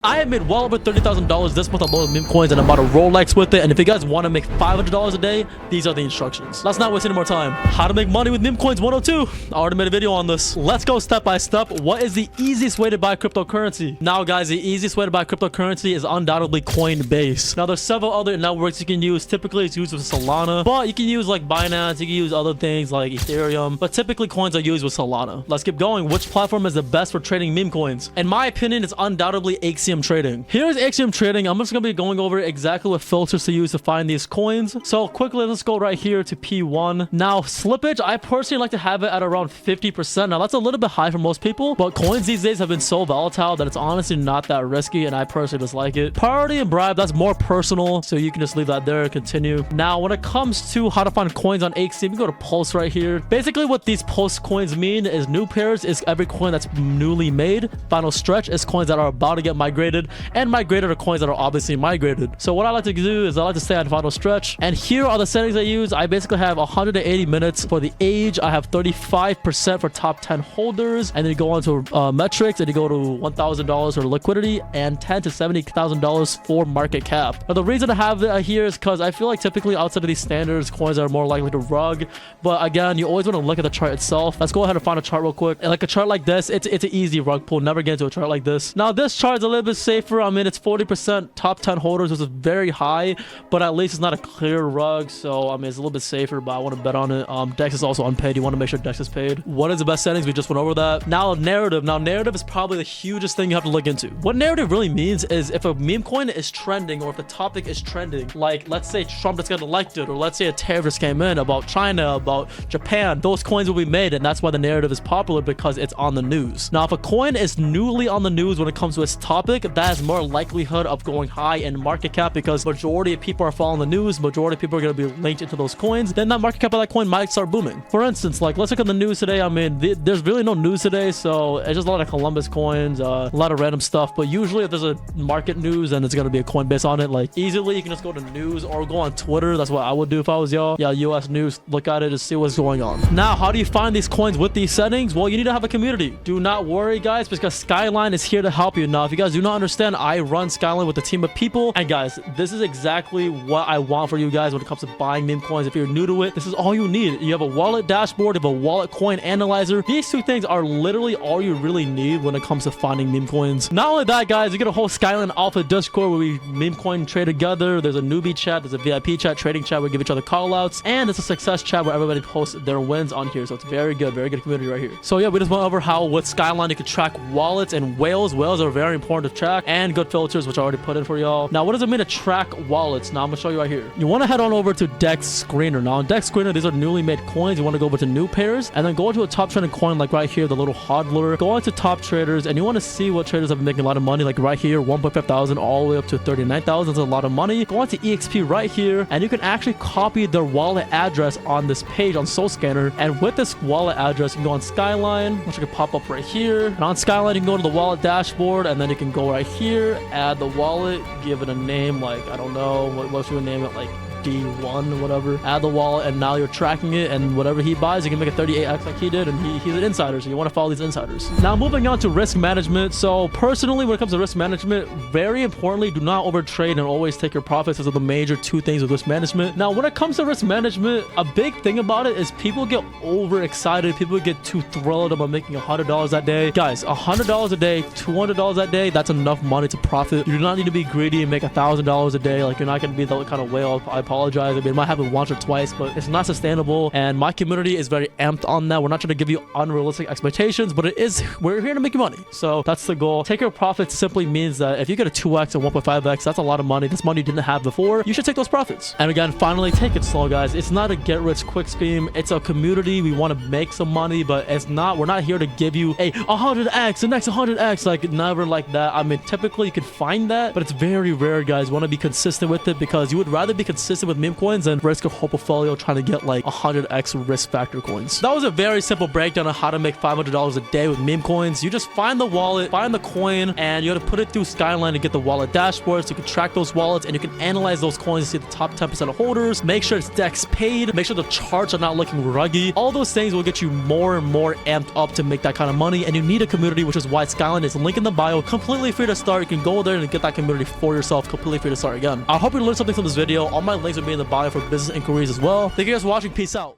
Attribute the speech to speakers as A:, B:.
A: I have made well over $30,000 this month on low meme coins, and I bought a Rolex with it. And if you guys want to make $500 a day, these are the instructions. Let's not waste any more time. How to make money with meme coins 102. I already made a video on this. Let's go step by step. What is the easiest way to buy cryptocurrency? Now, guys, the easiest way to buy cryptocurrency is undoubtedly Coinbase. Now, there's several other networks you can use. Typically, it's used with Solana, but you can use like Binance. You can use other things like Ethereum, but typically coins are used with Solana. Let's keep going. Which platform is the best for trading meme coins? In my opinion, it's undoubtedly Axiom Trading. Here's Axiom Trading. I'm just gonna be going over exactly what filters to use to find these coins. So quickly, let's go right here to P1. Now, slippage, I personally like to have it at around 50%. Now, that's a little bit high for most people, but coins these days have been so volatile that it's honestly not that risky, and I personally just like it. Priority and bribe, that's more personal, so you can just leave that there and continue. Now, when it comes to how to find coins on Axiom, you go to Pulse right here. Basically, what these Pulse coins mean is new pairs is every coin that's newly made. Final stretch is coins that are about to get migrated, and migrated are coins that are obviously migrated. So what I like to do is I like to stay on final stretch, and here are the settings I use. I basically have 180 minutes for the age. I have 35% for top 10 holders, and then you go on to metrics, and you go to $1,000 for liquidity and $10,000 to $70,000 for market cap. Now, the reason I have it here is because I feel like typically outside of these standards, coins are more likely to rug. But again, you always want to look at the chart itself. Let's go ahead and find a chart real quick. And like a chart like this, it's an easy rug pull. Never get into a chart like this. Now, this chart is a little bit safer. I mean, it's 40% top 10 holders, which is very high, but at least it's not a clear rug. So I mean, it's a little bit safer, but I want to bet on it. Dex is also unpaid. You want to make sure Dex is paid. What is the best settings? We just went over that. Now, narrative. Now, narrative is probably the hugest thing you have to look into. What narrative really means is if a meme coin is trending, or if the topic is trending, like let's say Trump just got elected, or let's say a tariff just came in about China, about Japan, those coins will be made, and that's why the narrative is popular, because it's on the news. Now, if a coin is newly on the news when it comes to its topic, that has more likelihood of going high in market cap, because majority of people are following the news, majority of people are going to be linked into those coins, then that market cap of that coin might start booming. For instance, like let's look at the news today. I mean, there's really no news today, so it's just a lot of Columbus coins, a lot of random stuff. But usually if there's a market news, then it's going to be a coin based on it. Like easily you can just go to news or go on Twitter. That's what I would do if I was y'all. Yeah, US news, look at it to see what's going on. Now, how do you find these coins with these settings? Well, you need to have a community. Do not worry, guys, because Skyline is here to help you. Now, if you guys do not understand, I run Skyline with a team of people, and guys, this is exactly what I want for you guys when it comes to buying meme coins. If you're new to it, this is all you need. You have a wallet dashboard, you have a wallet coin analyzer. These two things are literally all you really need when it comes to finding meme coins. Not only that, guys, you get a whole Skyline Alpha Discord where we meme coin trade together. There's a newbie chat, there's a VIP chat, trading chat where we give each other call outs, and it's a success chat where everybody posts their wins on here. So it's very good community right here. So yeah, we just went over how with Skyline you can track wallets and whales. Whales are very important to track, and good filters, which I already put in for y'all. Now, what does it mean to track wallets? Now, I'm gonna show you right here. You want to head on over to Dex Screener. Now, on Dex Screener, these are newly made coins. You want to go over to new pairs, and then go into a top trending coin like right here, the little hodler. Go into top traders, and you want to see what traders have been making a lot of money, like right here, 1.5 thousand all the way up to 39,000. That's a lot of money. Go into EXP right here, and you can actually copy their wallet address on this page on Soul Scanner. And with this wallet address, you can go on Skyline, which can pop up right here. And on Skyline, you can go to the wallet dashboard, and then you can go right here, add the wallet, give it a name, like I don't know, what should we name it, like D1 or whatever. Add the wallet, and now you're tracking it, and whatever he buys, you can make a 38x like he did, and he's an insider, so you want to follow these insiders. Now, moving on to risk management. So personally, when it comes to risk management, very importantly, do not overtrade and always take your profits. Those are the major two things with risk management. Now, when it comes to risk management, a big thing about it is people get overexcited. People get too thrilled about making $100 that day. Guys, $100 a day, $200 that day, that's enough money to profit. You do not need to be greedy and make $1,000 a day. Like, you're not going to be the kind of whale. I apologize. I mean, it might happen once or twice, but it's not sustainable, and my community is very amped on that. We're not trying to give you unrealistic expectations, but we're here to make you money. So that's the goal. Take your profits simply means that if you get a 2x and 1.5x, that's a lot of money. This money you didn't have before. You should take those profits. And again, finally, take it slow, guys. It's not a get rich quick scheme. It's a community. We want to make some money, but we're not here to give you a 100x, the next 100x, like never like that. I mean, typically you can find that, but it's very rare, guys. You want to be consistent with it, because you would rather be consistent consistent with meme coins than risk a whole portfolio trying to get like 100x risk factor coins. That was a very simple breakdown on how to make $500 a day with meme coins. You just find the wallet, find the coin, and you have to put it through Skyline to get the wallet dashboard so you can track those wallets and you can analyze those coins to see the top 10% of holders. Make sure it's DEX paid. Make sure the charts are not looking ruggy. All those things will get you more and more amped up to make that kind of money, and you need a community, which is why Skyline is linked in the bio. Completely free to start. You can go there and get that community for yourself. Completely free to start again. I hope you learned something from this video. All my links will be in the bio for business inquiries as well. Thank you guys for watching. Peace out.